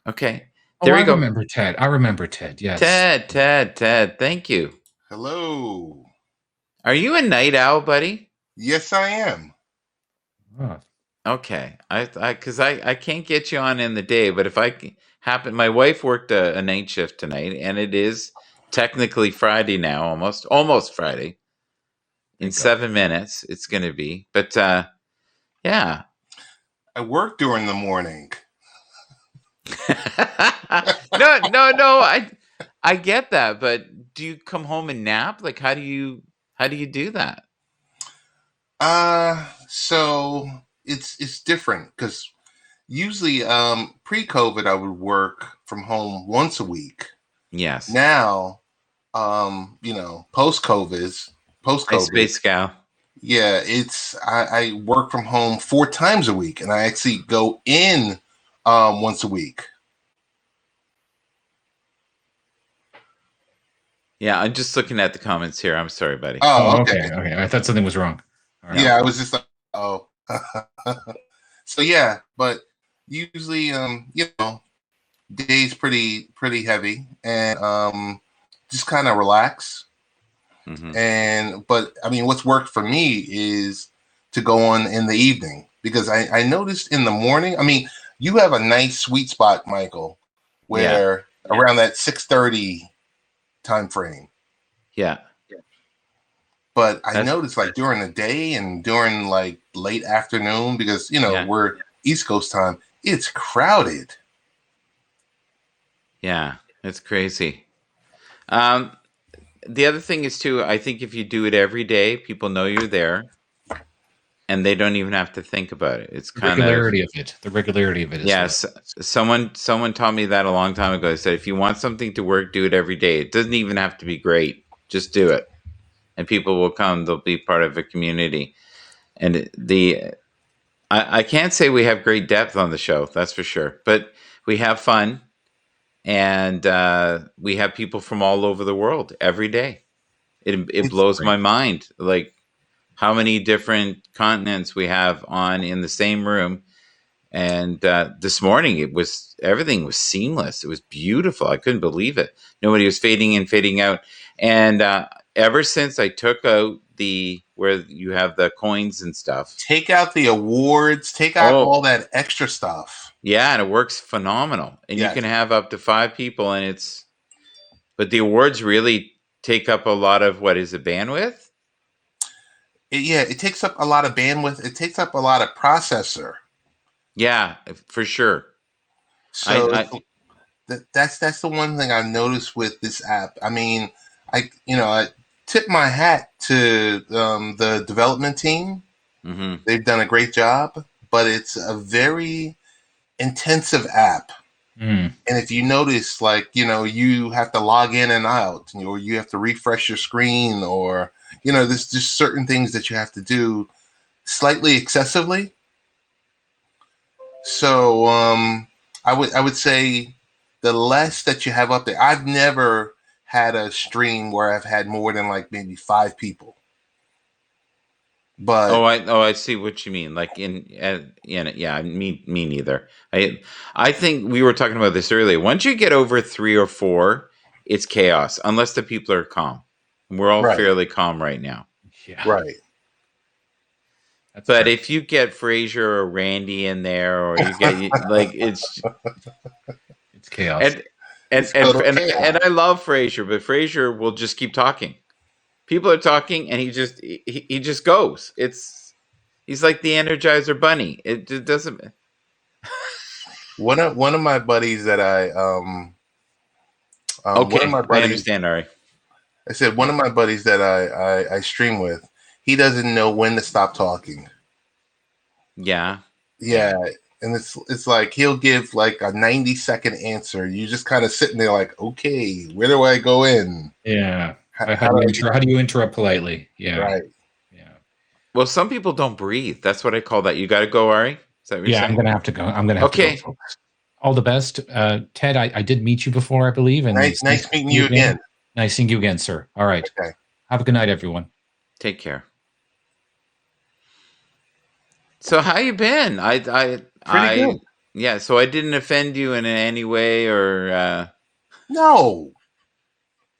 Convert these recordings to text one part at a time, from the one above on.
Okay. Oh, There I you go. remember Ted. I remember Ted. Yes. Ted. Thank you. Hello. Are you a night owl, buddy? Yes, I am. Oh, Okay. Because I can't get you on in the day, but if happen, my wife worked a night shift tonight, and it is technically Friday now, almost Friday. In thank God. 7 minutes, it's going to be. But yeah. I work during the morning. No. I get that, but do you come home and nap? Like, how do you do that? So it's different because usually pre-COVID I would work from home once a week. Yes. Now, post-COVID, Hi, Space Gal. yeah, I work from home 4 times a week, and I actually go in once a week. Yeah, I'm just looking at the comments here. I'm sorry, buddy. Oh, okay. I thought something was wrong. All right. Yeah, I was just like, oh. So yeah, but usually, day's pretty heavy, and just kind of relax. Mm-hmm. But I mean, what's worked for me is to go on in the evening, because I noticed in the morning. I mean, you have a nice sweet spot, Michael, where around that 6:30 time frame. Yeah. But I noticed, like, during the day and during like late afternoon, because we're East Coast time, it's crowded. Yeah, it's crazy. The other thing is too, I think if you do it every day, people know you're there, and they don't even have to think about it. It's kind of the regularity of it. Yes, someone taught me that a long time ago. They said, if you want something to work, do it every day. It doesn't even have to be great. Just do it, and people will come. They'll be part of a community. And I can't say we have great depth on the show, that's for sure, but we have fun, and we have people from all over the world every day. It blows my mind, like how many different continents we have on in the same room. And this morning, everything was seamless. It was beautiful. I couldn't believe it. Nobody was fading in, fading out. And ever since I took out where you have the coins and stuff, take out the awards, take out all that extra stuff. Yeah, and it works phenomenal. And you can have up to 5 people, but the awards really take up a lot of, what is it, bandwidth? It takes up a lot of bandwidth. It takes up a lot of processor. Yeah, for sure. So that's the one thing I've noticed with this app. I mean, I tip my hat to the development team. Mm-hmm. They've done a great job, but it's a very intensive app. And if you notice, like, you have to log in and out, or you have to refresh your screen, or there's just certain things that you have to do slightly excessively. So I would say the less that you have up there. I've never had a stream where I've had more than like maybe 5 people. But I see what you mean. Like me neither. I think we were talking about this earlier. Once you get over 3 or 4, it's chaos unless the people are calm. We're all fairly calm right now. Yeah. Right. But if you get Fraser or Randy in there, or you get like it's chaos. And I love Fraser, but Fraser will just keep talking. People are talking, and he just goes. He's like the Energizer Bunny. It just doesn't. One of my buddies that I okay, one of my buddies, I understand, Ari. I said one of my buddies that I stream with, he doesn't know when to stop talking. Yeah. And it's like he'll give like a 90-second answer. You just kind of sitting there like, okay, where do I go in? Yeah. How do you interrupt politely? Yeah. Right. Yeah. Well, some people don't breathe. That's what I call that. You got to go, Ari? Is that what you're saying? I'm going to have to go. I'm going to have to go. All the best. Ted, I did meet you before, I believe. And nice meeting you again. Nice seeing you again, sir. All right. Okay. Have a good night, everyone. Take care. So how you been? Pretty good. Yeah, so I didn't offend you in any way, or No.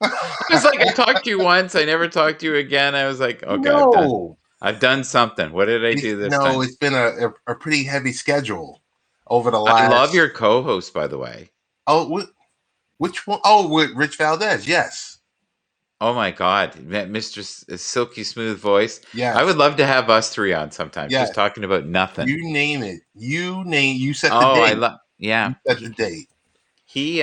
it was like I talked to you once, I never talked to you again. I was like, okay, No. I've done something. What did I do this No, time? it's been a pretty heavy schedule over the I love last. your co-host, by the way. Oh, which one? Oh, with Rich Valdez. Yes. Oh my God, Mr. Silky Smooth Voice. I Yes. would love to have us three on sometime, just Yes. talking about nothing. You name it. You set the Oh, I date. love. Yeah, You set the date. he.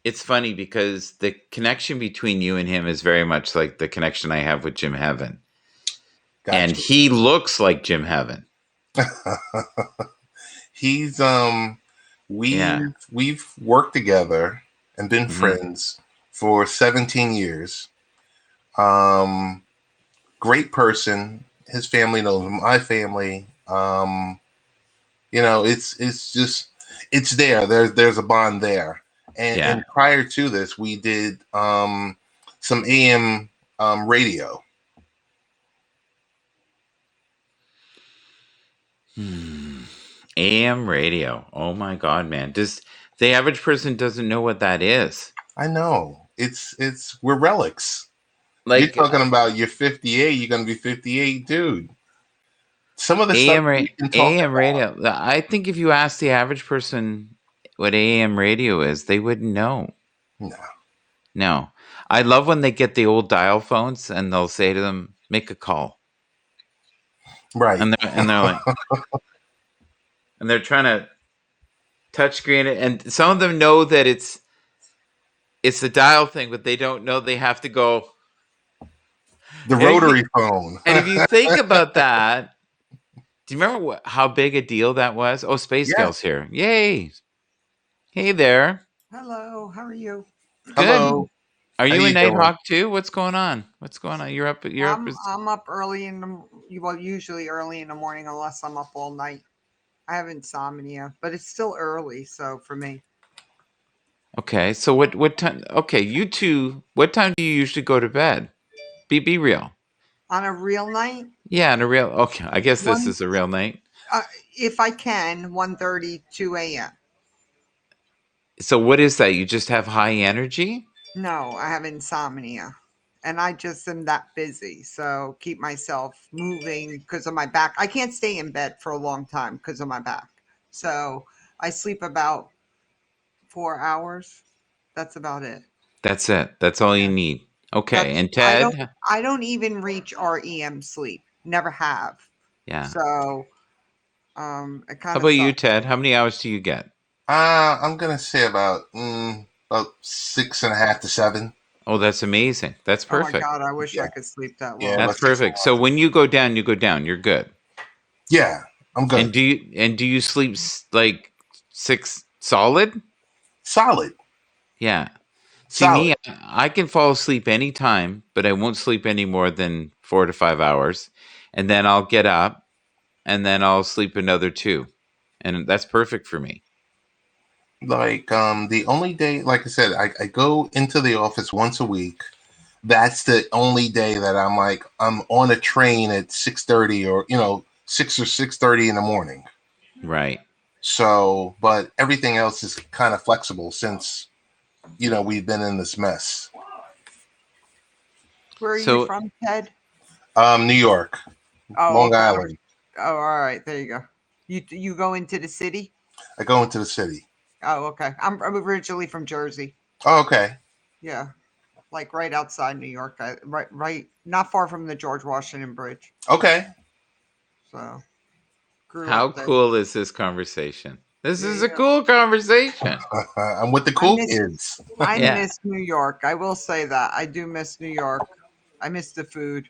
It's funny because the connection between you and him is very much like the connection I have with Jim Heaven, and Gotcha. he looks like Jim Heaven. He's Yeah. we've worked together and been Mhm. friends for 17 years. Great person. His family knows my family. It's just it's there. There's a bond there. Yeah. And prior to this, we did some AM radio. AM radio. Oh my God, man! Does the average person doesn't know what that is? I know. It's we're relics. You're Like talking about you're 58, you're gonna be 58, dude. Some of the stuff AM we can talk AM about. radio. I think if you ask the average person what AM radio is, they wouldn't know. No. No. I love when they get the old dial phones and they'll say to them, "Make a call," Right. and they're like, and they're trying to touchscreen it, and some of them know that it's the dial thing, but they don't know they have to go. The And if you, rotary phone. and if you think about that, do you remember how big a deal that was? Oh, Space Yes. Girl's here! Yay! Hey there. Hello, how are you? Good. Hello. Are How you a you doing? Nighthawk too? What's going on? What's going on? You're up. You're up. I'm up early usually early in the morning unless I'm up all night. I have insomnia, but it's still early, so for me. Okay. So what time? Okay, you two. What time do you usually go to bed? Be real. On a real night, Yeah, on a real. Okay, I guess this One- is a real night. if I can, 1:30, 2 a.m. So what is that? You just have high energy? No, I have insomnia. And I just am that busy. So keep myself moving because of my back. I can't stay in bed for a long time because of my back. So I sleep about 4 hours. That's about it. That's it. That's all you Yeah. need. Okay. That's And Ted? I don't even reach REM sleep. Never have. Yeah. So it How kind of about you, sucks. Ted? How many hours do you get? I'm gonna say about 6.5 to 7. Oh, that's amazing. That's Oh my perfect. God, I wish Yeah. I could sleep that Yeah, well. That's about 6.5. perfect. So when you go down, you go down. You're good. Yeah, I'm good. And do you sleep like 6 solid? Solid. Yeah. See Solid. me, I can fall asleep anytime, but I won't sleep any more than 4 to 5 hours, and then I'll get up, and then I'll sleep another 2, and that's perfect for me. Like the only day, like I said, I go into the office once a week. That's the only day that I'm on a train at 6:30 or 6 or 6:30 in the morning. Right. So, but everything else is kind of flexible since we've been in this mess. Where are So- you from, Ted? New York, Oh, Long okay. Island. Oh, all right. There you go. You go into the city? I go into the city. Oh, okay. I'm originally from Jersey. Oh, okay. Yeah, like right outside New York. Right, not far from the George Washington Bridge. Okay. So, grew How up there. cool is this conversation? This is a Yeah. cool conversation. I'm with the cool miss- kids. I Yeah. miss New York. I will say that I do miss New York. I miss the food.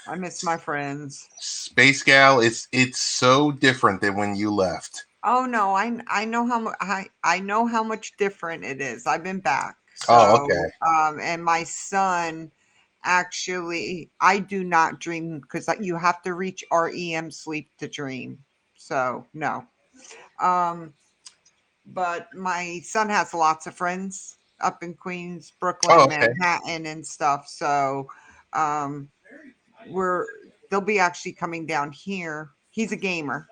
I miss my friends. Space Gal, it's so different than when you left. Oh no, I know how much I know how much different it is. I've been back. So, Oh, okay. And my son actually, I do not dream because you have to reach REM sleep to dream. So no. But my son has lots of friends up in Queens, Brooklyn, Oh, okay. Manhattan, and stuff. So they'll be actually coming down here. He's a gamer.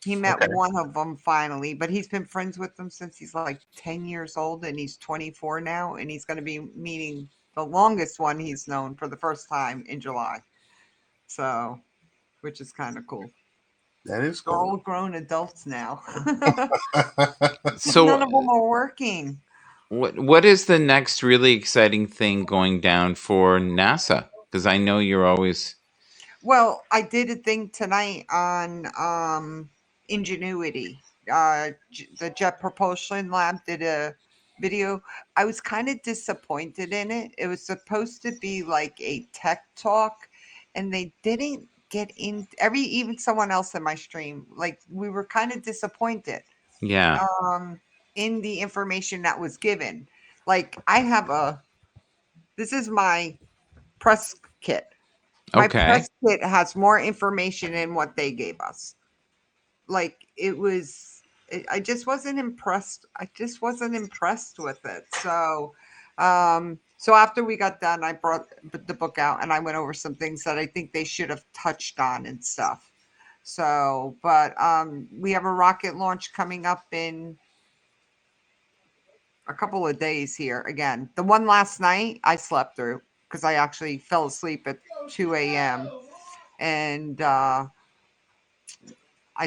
He met one of them finally, but he's been friends with them since he's like 10 years old, and he's 24 now, and he's going to be meeting the longest one he's known for the first time in July. So, which is kind of cool. That is They're cool. all grown adults now. So none of them are working. What is the next really exciting thing going down for NASA? Because I know you're always. Well, I did a thing tonight on Ingenuity. The Jet Propulsion Lab did a video. I was kind of disappointed in it. It was supposed to be like a tech talk, and they didn't get in even someone else in my stream. Like, we were kind of disappointed. Yeah. In the information that was given. Like, this is my press kit. My press kit has more information in what they gave us. Like, I just wasn't impressed. I just wasn't impressed with it. So, so after we got done, I brought the book out and I went over some things that I think they should have touched on and stuff. So, but we have a rocket launch coming up in a couple of days here again. The one last night I slept through because I actually fell asleep at 2 a.m. and I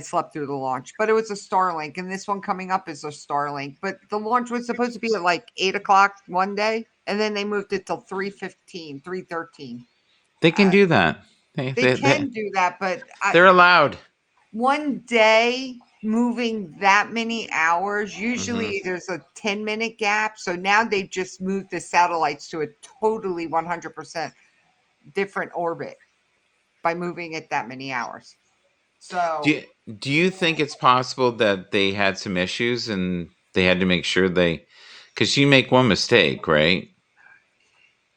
slept through the launch, but it was a Starlink, and this one coming up is a Starlink. But the launch was supposed to be at like 8 o'clock one day, and then they moved it till 3:15, 3:13. They can do that. They can do that, but they're allowed. One day moving that many hours, usually there's a 10-minute gap. So now they've just moved the satellites to a totally 100% different orbit by moving it that many hours. So do you think it's possible that they had some issues and they had to make sure because you make one mistake, right?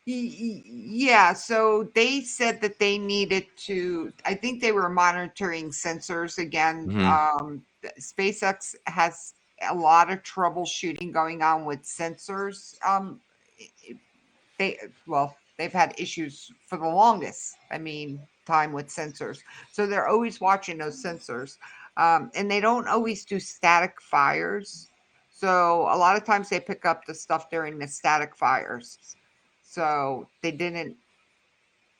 Yeah, so they said that they needed to, I think they were monitoring sensors again. SpaceX has a lot of troubleshooting going on with sensors. They've had issues for the longest, time with sensors. So they're always watching those sensors. And they don't always do static fires. So a lot of times they pick up the stuff during the static fires. So they didn't,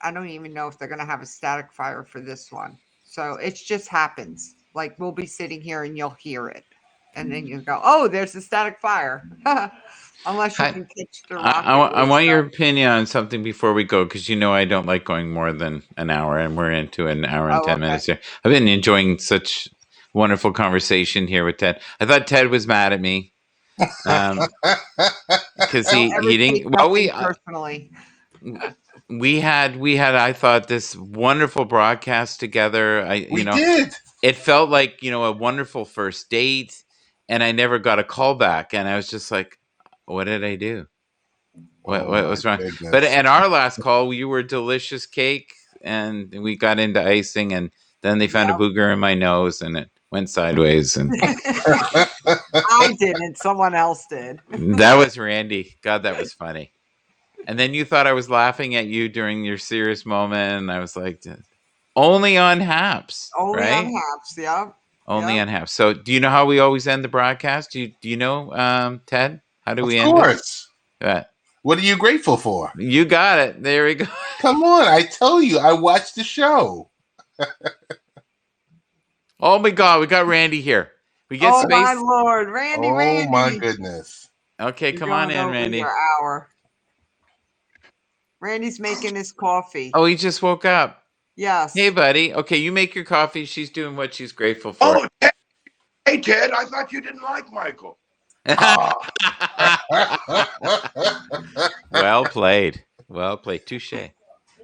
I don't even know if they're going to have a static fire for this one. So it just happens. Like, we'll be sitting here and you'll hear it. And then you go, oh, there's a static fire. Unless you can catch the rocket. I want your opinion on something before we go, because I don't like going more than an hour, and we're into an hour and 10 minutes here. I've been enjoying such wonderful conversation here with Ted. I thought Ted was mad at me. Because he didn't. Well, personally. We had I thought this wonderful broadcast together. We did. It felt like a wonderful first date, and I never got a call back, and I was just like, what did I do? What was wrong? Goodness. But at our last call, you were delicious cake, and we got into icing, and then they found a booger in my nose, and it went sideways. And I didn't. Someone else did. That was Randy. God, that was funny. And then you thought I was laughing at you during your serious moment, and I was like, only on Happs. Only right? on Happs, yeah. Only on Happs. So do you know how we always end the broadcast? Do you know, Ted? How do we end it? Of course. What are you grateful for? You got it. There we go. Come on. I tell you, I watched the show. Oh, my God. We got Randy here. We get space. My Lord. Randy. Oh, my goodness. Okay, come on in, Randy. Hour. Randy's making his coffee. Oh, he just woke up. Yes. Hey, buddy. Okay, you make your coffee. She's doing what she's grateful for. Oh, hey, Ted. I thought you didn't like Michael. Well played. Well played. Touche.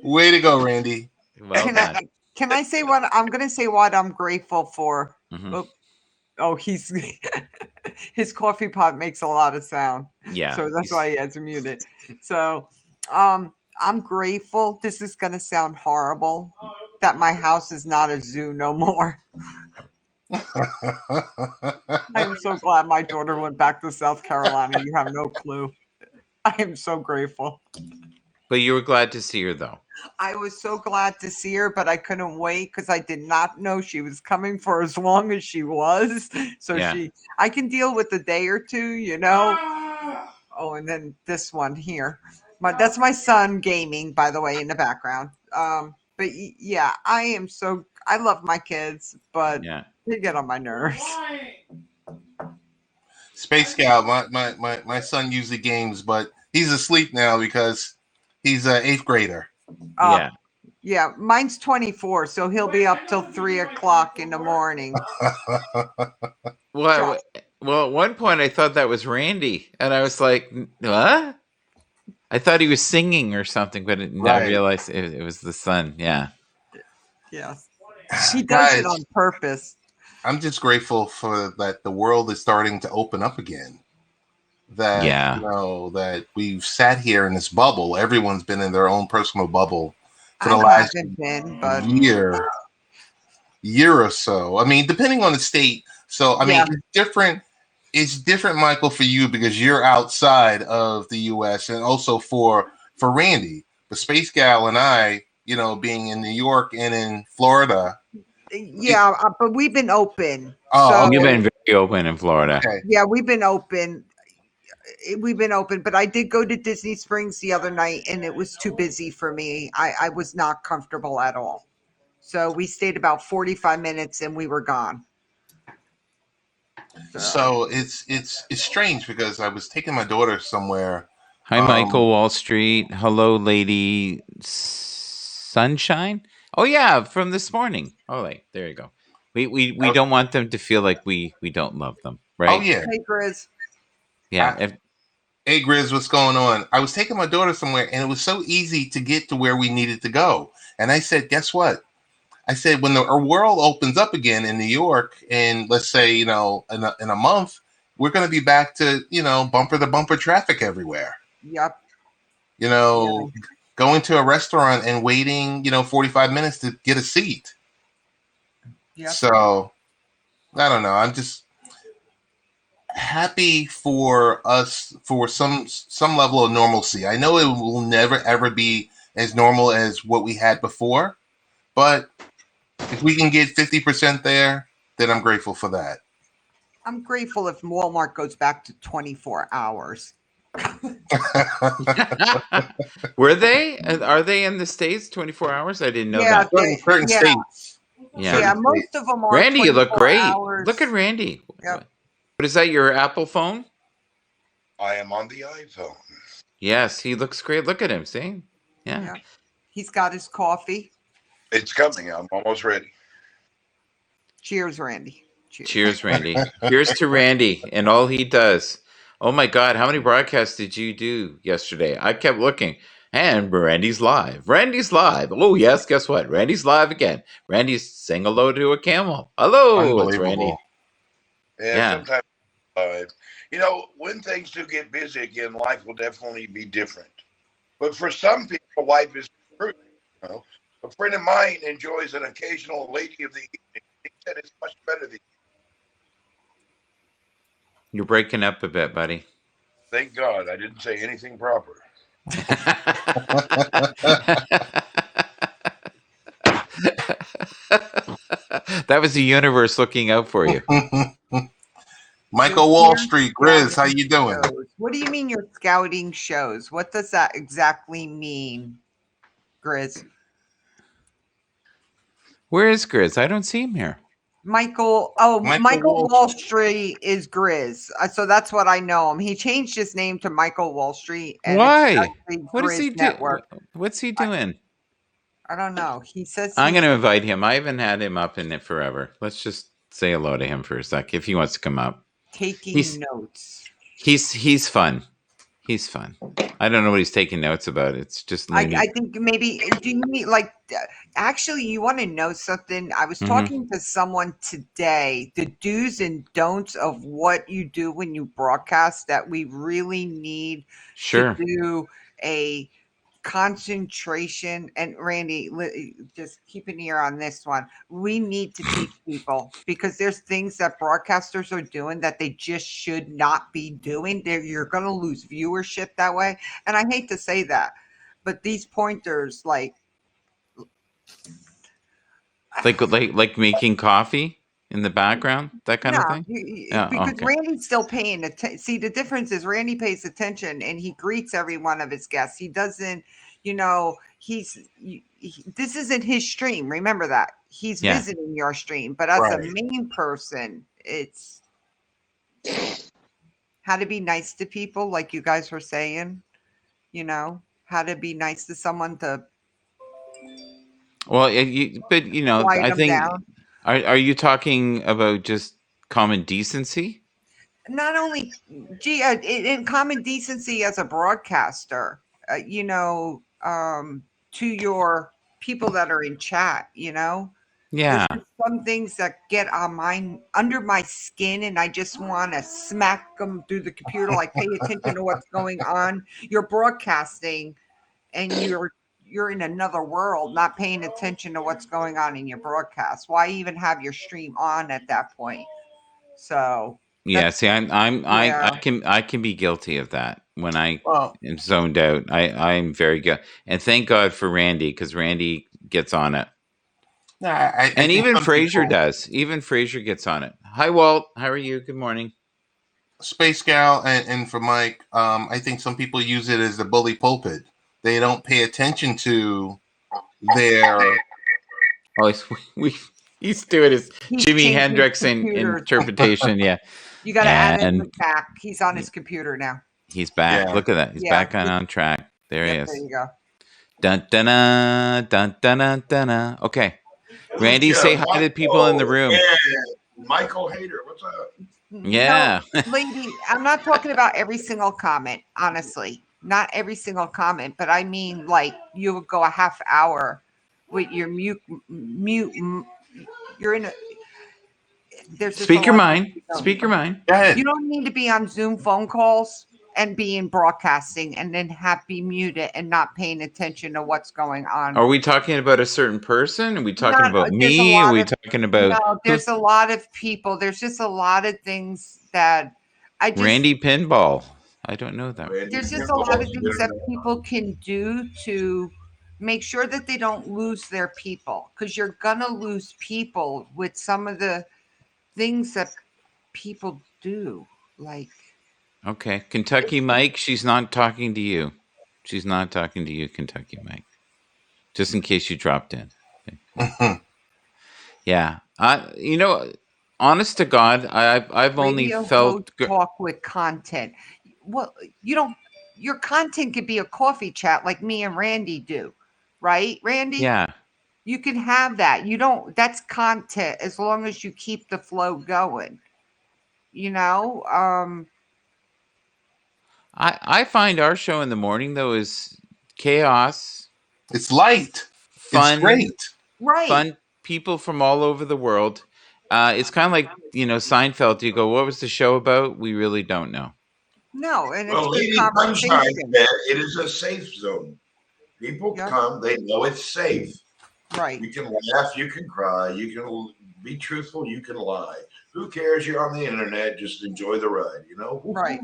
Way to go, Randy. Well done. Can I say what I'm going to say? What I'm grateful for? Oh, he's his coffee pot makes a lot of sound. Yeah. So that's why he has to mute it. So, I'm grateful. This is going to sound horrible, that my house is not a zoo no more. I'm so glad my daughter went back to South Carolina. You have no clue. I am so grateful. But you were glad to see her, though. I was so glad to see her, but I couldn't wait because I did not know she was coming for as long as she was. So Yeah. I can deal with a day or two, you know. Oh, and then this one here, that's my son gaming, by the way, in the background. But yeah, I love my kids, but Yeah. they get on my nerves. Space Scout, my son usually games, but he's asleep now because he's an 8th grader. Yeah. Yeah, mine's 24, so he'll be up till 3 o'clock in the morning. Well, at one point I thought that was Randy, and I was like, "What?" I thought he was singing or something, but I realized it was the son. Yeah. Yes, she does it Guys, on purpose. I'm just grateful for that the world is starting to open up again. That Yeah. that we've sat here in this bubble. Everyone's been in their own personal bubble for the I last haven't been, but year or so. I mean, depending on the state. So I mean, it's different. It's different, Michael, for you because you're outside of the U.S. and also for Randy, the Space Gal, and I, being in New York and in Florida. Yeah, but we've been open. Oh, You've been very open in Florida. Okay. Yeah, we've been open. But I did go to Disney Springs the other night, and it was too busy for me. I was not comfortable at all. So we stayed about 45 minutes, and we were gone. So it's strange because I was taking my daughter somewhere. Hi, Michael Wall Street. Hello, Lady Sunshine. Oh yeah, from this morning. Oh, wait, there you go. We don't want them to feel like we don't love them, right? Oh yeah. Hey, Grizz. Yeah. Hey, Grizz, what's going on? I was taking my daughter somewhere, and it was so easy to get to where we needed to go. And I said, guess what? I said, when the world opens up again in New York, and let's say, in a month, we're going to be back to, bumper to bumper traffic everywhere. Yep. Going to a restaurant and waiting, 45 minutes to get a seat. Yep. So, I don't know. I'm just happy for us for some level of normalcy. I know it will never, ever be as normal as what we had before, but if we can get 50% there, then I'm grateful for that. I'm grateful if Walmart goes back to 24 hours. Were they? Are they in the States 24 hours? I didn't know that. Certain states. Yeah, most of them are. Randy, you look great. Hours. Look at Randy. Yep. What is that, your Apple phone? I am on the iPhone. Yes, he looks great. Look at him. See? Yeah. He's got his coffee. It's coming. I'm almost ready. Cheers, Randy. Cheers, Randy. Cheers to Randy and all he does. Oh my God, how many broadcasts did you do yesterday? I kept looking. And Randy's live. Randy's live. Oh, yes, guess what? Randy's live again. Randy's saying hello to a camel. Hello, it's Randy. Yeah. Sometimes, when things do get busy again, life will definitely be different. But for some people, life is true. A friend of mine enjoys an occasional lady of the evening. He said it's much better than. You're breaking up a bit, buddy. Thank God I didn't say anything proper. That was the universe looking out for you. Michael Wall Street, Grizz, how you doing? What do you mean you're scouting shows? What does that exactly mean, Grizz? Where is Grizz? I don't see him here. Michael Wall Street is Grizz. So that's what I know him. He changed his name to Michael Wall Street. And why? What does he do? What's he doing? I don't know. He says I'm going to invite him. I haven't had him up in it forever. Let's just say hello to him for a sec if he wants to come up. Taking notes. He's fun. He's fun. I don't know what he's taking notes about. It's just I think maybe do you mean actually you want to know something? I was talking to someone today, the do's and don'ts of what you do when you broadcast that we really need to do a concentration. And Randy, just keep an ear on this one. We need to teach people because there's things that broadcasters are doing that they just should not be doing. You're going to lose viewership that way. And I hate to say that, but these pointers, like Like making coffee in the background, that kind of thing. Because okay. Randy's still paying attention. See, the difference is Randy pays attention and he greets every one of his guests. He doesn't, this isn't his stream. Remember that. He's visiting your stream. But as a main person, it's how to be nice to people, like you guys were saying, how to be nice to someone to. Well, I think, down. Are you talking about just common decency? Not only, in common decency as a broadcaster, to your people that are in chat, Yeah. There's some things that get under my skin, and I just want to smack them through the computer. Like, pay attention to what's going on. You're broadcasting, and you're in another world, not paying attention to what's going on in your broadcast. Why even have your stream on at that point? So yeah, see, I can be guilty of that when I am zoned out. I'm very good, and thank God for Randy, because Randy gets on it. And even Fraser does. Even Fraser gets on it. Hi, Walt. How are you? Good morning. Space Gal and for Mike, I think some people use it as the bully pulpit. They don't pay attention to their. He's doing his Jimi Hendrix interpretation. Yeah. You got to add him back. He's on his computer now. He's back. Yeah. Look at that. He's back on track. There he is. There you go. Dun, dun, dun, dun, dun, dun, dun. Okay. Randy, say hi to people in the room. Yeah. Michael Hader, what's up? Yeah. No, lady, I'm not talking about every single comment, honestly. Not every single comment, but I mean, like, you would go a half hour with your mute. You're in a. Speak your mind. Speak your mind. Go ahead. You don't need to be on Zoom phone calls and be in broadcasting and then be muted and not paying attention to what's going on. Are we talking about a certain person? Are we talking about me? Are we talking about? No, there's a lot of people. There's just a lot of things that Randy Pinball. I don't know that. There's just a lot of things that people can do to make sure that they don't lose their people, because you're gonna lose people with some of the things that people do. Like, okay, Kentucky Mike, she's not talking to you. She's not talking to you, Kentucky Mike. Just in case you dropped in. Okay. Yeah, honest to God, I've only felt talk with content. Well, your content could be a coffee chat like me and Randy do, right, Randy? Yeah. You can have that. That's content as long as you keep the flow going. I find our show in the morning, though, is chaos. It's light. Fun. It's great. Right. Fun people from all over the world. It's kind of like, Seinfeld. You go, what was the show about? We really don't know. No, and well, it's good conversation. It is a safe zone. People come, they know it's safe. Right. You can laugh, you can cry, you can be truthful, you can lie. Who cares? You're on the internet. Just enjoy the ride, Right.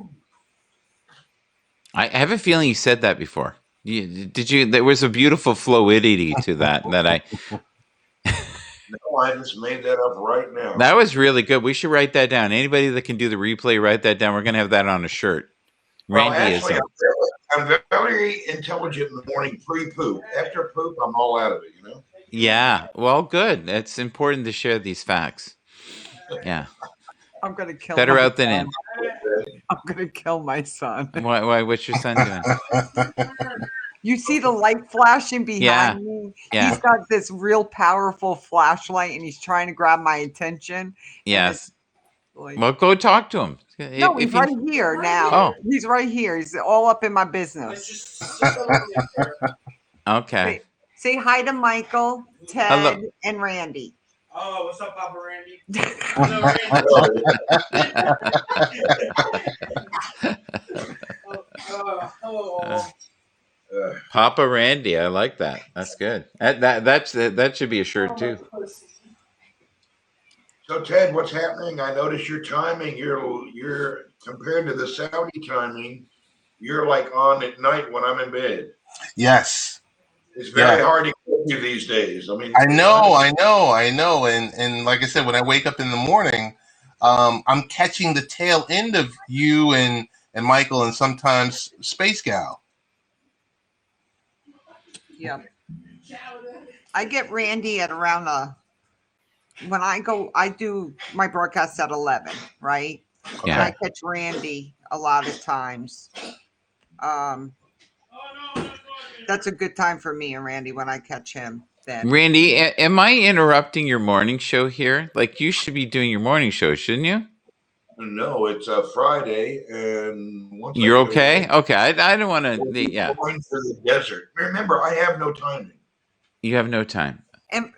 I have a feeling you said that before. Did you? There was a beautiful fluidity to that I. No, I just made that up right now. That was really good. We should write that down. Anybody that can do the replay, write that down. We're going to have that on a shirt. Well, actually, I'm very intelligent in the morning pre-poop. After poop, I'm all out of it, Yeah. Well, good. It's important to share these facts. Yeah. I'm going to kill Better out than in. I'm going to kill my son. Why? What's your son doing? You see the light flashing behind me? Yeah. He's got this real powerful flashlight and he's trying to grab my attention. Yes. Well, go talk to him. No, he's right here now. Oh. He's right here. He's all up in my business. Okay. Say hi to Michael, Ted, and Randy. Oh, what's up, Papa Randy? Hello. Papa Randy, I like that. That's good. That should be a shirt too. So Ted, what's happening? I notice your timing. You're compared to the Saudi timing. You're like on at night when I'm in bed. Yes. It's very hard to get you these days. I mean, I know. And like I said, when I wake up in the morning, I'm catching the tail end of you and Michael and sometimes Space Gal. Yeah. I get Randy at around when I do my broadcast at 11, right? Okay. And I catch Randy a lot of times. That's a good time for me and Randy when I catch him. Then Randy, am I interrupting your morning show here? Like, you should be doing your morning show, shouldn't you? No, it's a Friday, and once you're okay. Okay, I don't want to. Yeah, going to the desert. Remember, I have no timing. You have no time. And,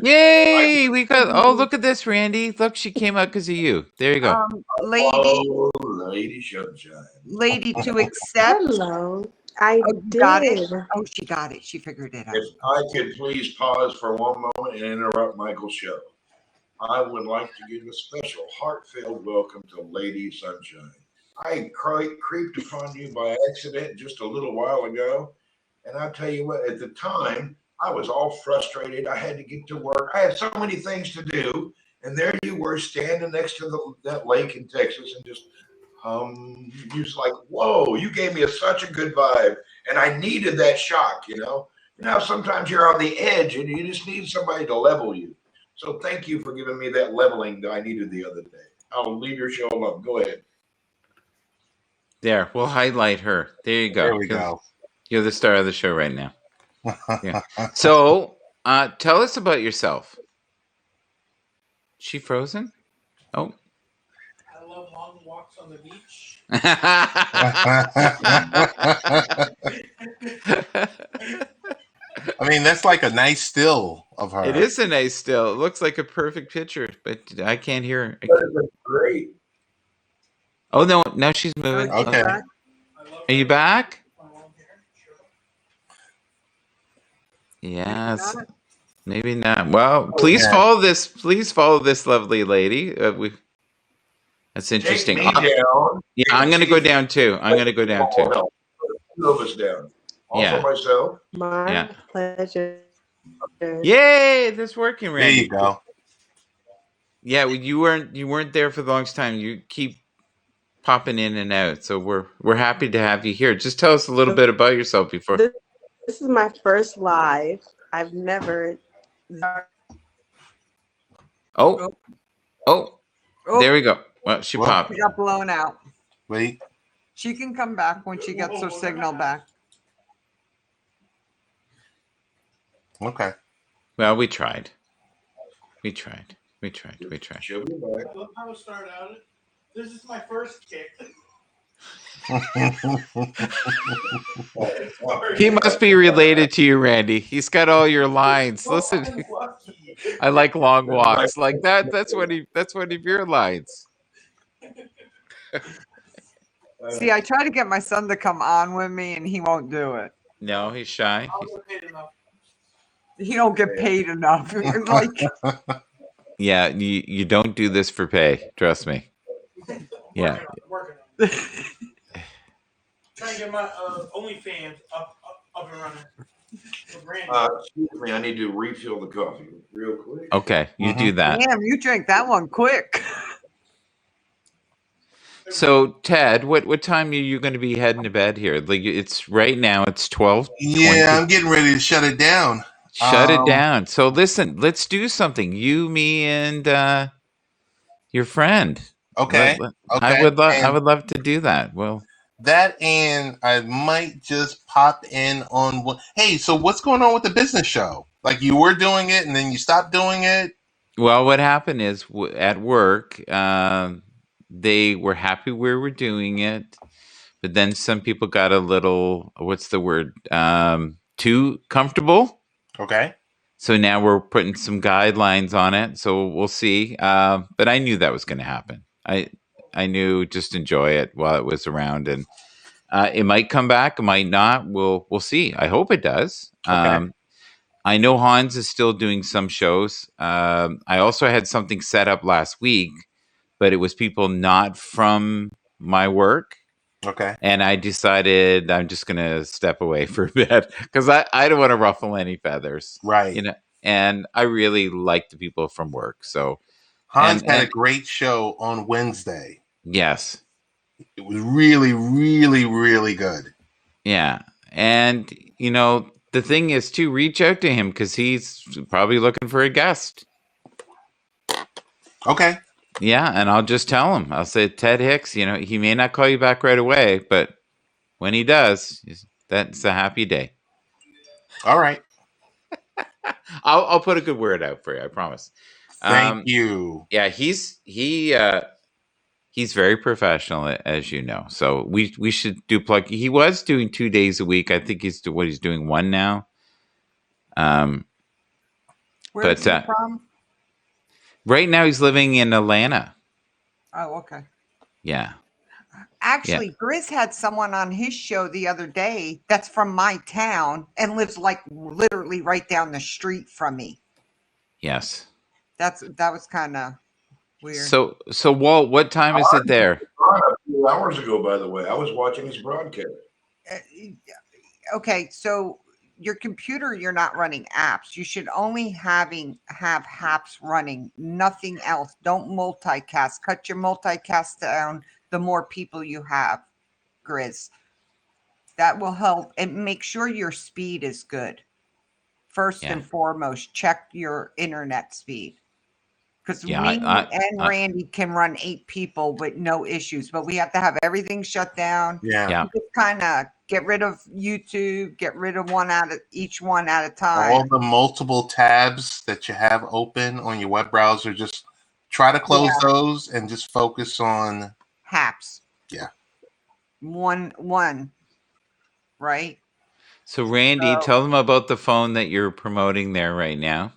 yay! We got. Oh, look at this, Randy. Look, she came out because of you. There you go. Lady Sunshine. Lady to accept. Hello. I did. Got it. Oh, she got it. She figured it out. If I could please pause for one moment and interrupt Michael's show, I would like to give a special heartfelt welcome to Lady Sunshine. I creeped upon you by accident just a little while ago, and I'll tell you what, at the time, I was all frustrated. I had to get to work. I had so many things to do, and there you were standing next to that lake in Texas and just you was like, whoa, you gave me such a good vibe, and I needed that shock, you know. Now sometimes you're on the edge and you just need somebody to level you. So thank you for giving me that leveling that I needed the other day. I'll leave your show alone. Go ahead. There, we'll highlight her. There you go. There we go. You're the star of the show right now. Yeah. So, tell us about yourself. She frozen? Oh. I love long walks on the beach. I mean, that's like a nice still of her. It is a nice still. It looks like a perfect picture, but I can't hear. Great. Oh, no, now she's moving. Okay. Are you back? Yes. Maybe not. Well, please follow this. Please follow this lovely lady. That's interesting. Take me down. Yeah, I'm going to go down too. I'm going to go down too. Two of us down. Also myself. My pleasure. Yay! That's working, Randy. There you go. Yeah, you weren't there for the longest time. You keep popping in and out, so we're happy to have you here. Just tell us a little bit about yourself before. This is my first live. I've never. Oh, there we go. Well, she popped. She got blown out. Wait. She can come back when she gets her signal back. Okay. Well, we tried. We tried. She'll be back. I love how it started out. This is my first kick. He must be related to you, Randy. He's got all your lines. Listen, I like long walks. Like that. That's one of your lines. See, I try to get my son to come on with me, and he won't do it. No, he's shy. He don't get paid enough. Like, yeah, you don't do this for pay. Trust me. Yeah. Trying to get my OnlyFans up and running. Excuse me, I need to refill the coffee real quick. Okay, you do that. Damn, you drank that one quick. So, Ted, what time are you going to be heading to bed here? Like, it's right now. It's 12. Yeah, I'm getting ready to shut it down. Shut it down. So, listen, let's do something. You, me, and your friend. Okay. I would love to do that. Well, that, and I might just pop in on what. Hey, so what's going on with the business show? Like, you were doing it and then you stopped doing it? Well, what happened is at work, they were happy we were doing it, but then some people got a little, what's the word? Too comfortable. Okay. So now we're putting some guidelines on it. So we'll see. But I knew that was going to happen. I knew, just enjoy it while it was around, and it might come back, it might not. We'll see. I hope it does. Okay. I know Hans is still doing some shows. I also had something set up last week, but it was people not from my work. Okay. And I decided I'm just going to step away for a bit because I don't want to ruffle any feathers. Right. You know, and I really like the people from work. So, Hans had a and great show on Wednesday. yes. It was really, really, really good. Yeah. And, you know, the thing is to reach out to him because he's probably looking for a guest. Okay. Yeah. And I'll just tell him, I'll say, Ted Hicks, you know, he may not call you back right away, but when he does, that's a happy day. All right. I'll put a good word out for you. I promise. Thank you. Yeah. He's very professional, as you know. So we should do plug. He was doing 2 days a week. I think he's doing one now. Where's he from? Right now he's living in Atlanta. Oh, okay. Yeah. Actually, Grizz had someone on his show the other day that's from my town and lives like literally right down the street from me. Yes. That was kind of weird. So Walt, what time is it there? A few hours ago, by the way, I was watching his broadcast. Okay, so your computer, you're not running apps. You should only have Happs running, nothing else. Don't multicast. Cut your multicast down the more people you have, Grizz. That will help. And make sure your speed is good. First and foremost, check your internet speed. Because me and Randy can run 8 people with no issues, but we have to have everything shut down. Yeah. Just kind of get rid of YouTube, get rid of each one at a time. All the multiple tabs that you have open on your web browser, just try to close those and just focus on Happs. Yeah. One. Right? So Randy, tell them about the phone that you're promoting there right now.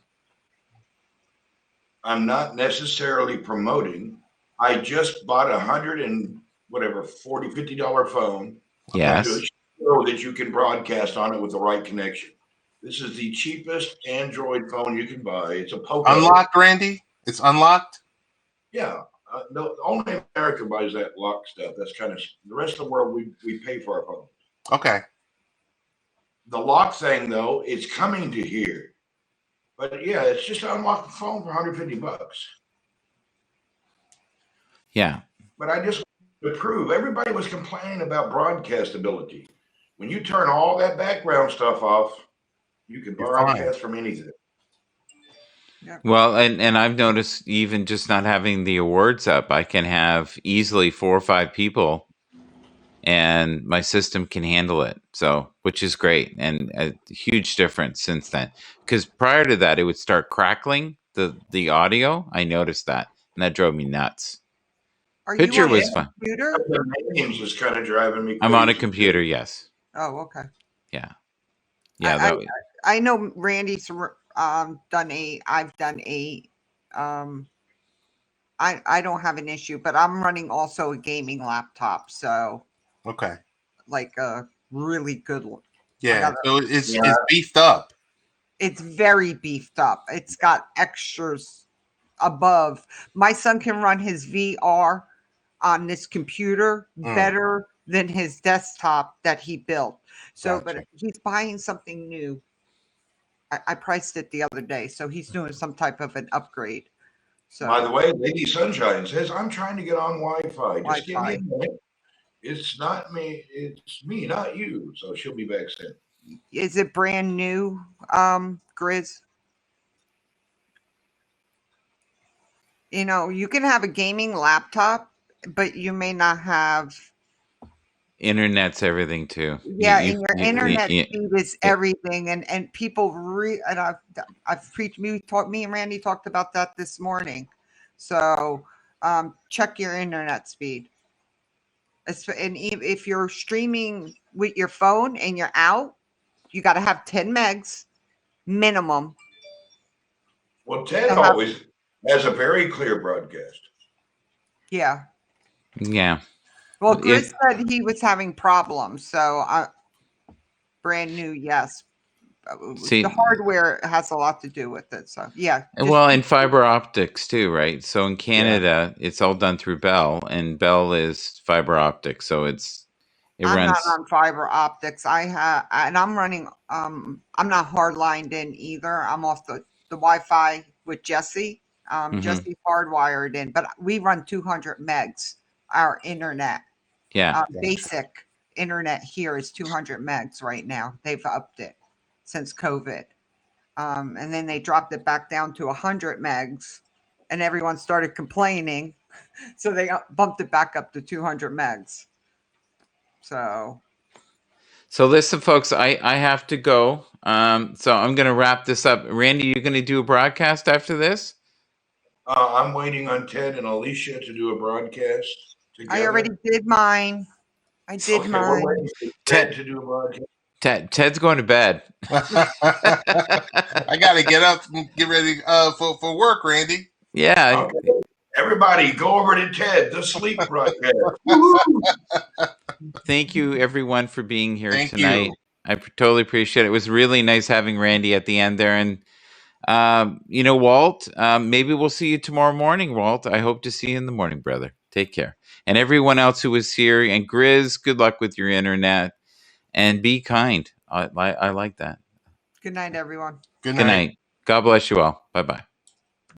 I'm not necessarily promoting. I just bought $140, $50 phone. Yes. So that you can broadcast on it with the right connection. This is the cheapest Android phone you can buy. It's a Poco. Unlocked, Randy? It's unlocked? Yeah. No, only America buys that lock stuff. That's kind of the rest of the world. We pay for our phone. Okay. The lock thing, though, it's coming to here. But yeah, it's just to unlock the phone for $150. Yeah. But I just want to prove everybody was complaining about broadcastability. When you turn all that background stuff off, you can broadcast from anything. Well, and I've noticed even just not having the awards up, I can have easily 4 or 5 people and my system can handle it. So, which is great and a huge difference since then. Because prior to that, it would start crackling the audio. I noticed that, and that drove me nuts. Picture was fun. Computer? The names is kind of driving me crazy. I'm on a computer, yes. Oh, okay. Yeah. Yeah. I know Randy's done 8. I've done 8. I don't have an issue, but I'm running also a gaming laptop, so okay, like a really good one. Yeah, so it's beefed up. It's very beefed up. It's got extras above. My son can run his VR on this computer better than his desktop that he built. So, but he's buying something new. I priced it the other day, so he's doing some type of an upgrade. So, by the way, Lady Sunshine says, I'm trying to get on Wi-Fi. Just give me a minute. It's not me. It's me, not you. So she'll be back soon. Is it brand new, Grizz? You know, you can have a gaming laptop, but you may not have. Internet's everything too. Yeah, and your internet speed is everything, and people and I've preached. Me and Randy talked about that this morning. So check your internet speed. And if you're streaming with your phone and you're out, you got to have 10 megs minimum. Well, Ted always has a very clear broadcast. Yeah. Yeah. Well, Chris said he was having problems, so brand new, yes. See, the hardware has a lot to do with it. So yeah. Well, and fiber optics too, right? So in Canada, it's all done through Bell, and Bell is fiber optic. So it's I'm not on fiber optics. I'm running. I'm not hardlined in either. I'm off the Wi-Fi with Jesse. Jesse's hardwired in, but we run 200 megs. Our internet, basic internet here is 200 megs right now. They've upped it since COVID, and then they dropped it back down to 100 megs, and everyone started complaining, so they bumped it back up to 200 megs. So listen, folks, I have to go. So I'm going to wrap this up. Randy, you're going to do a broadcast after this? I'm waiting on Ted and Alicia to do a broadcast together. I already did mine. Mine. We're waiting for Ted to do a broadcast. Ted's going to bed. I got to get up and get ready for work, Randy. Yeah. Okay. Everybody, go over to Ted, the sleep broadcast. Thank you, everyone, for being here Thank tonight. you. I totally appreciate it. It was really nice having Randy at the end there. And, Walt, maybe we'll see you tomorrow morning, Walt. I hope to see you in the morning, brother. Take care. And everyone else who was here. And Grizz, good luck with your internet. And be kind. I like that. Good night, everyone. Good night. God bless you all. Bye-bye.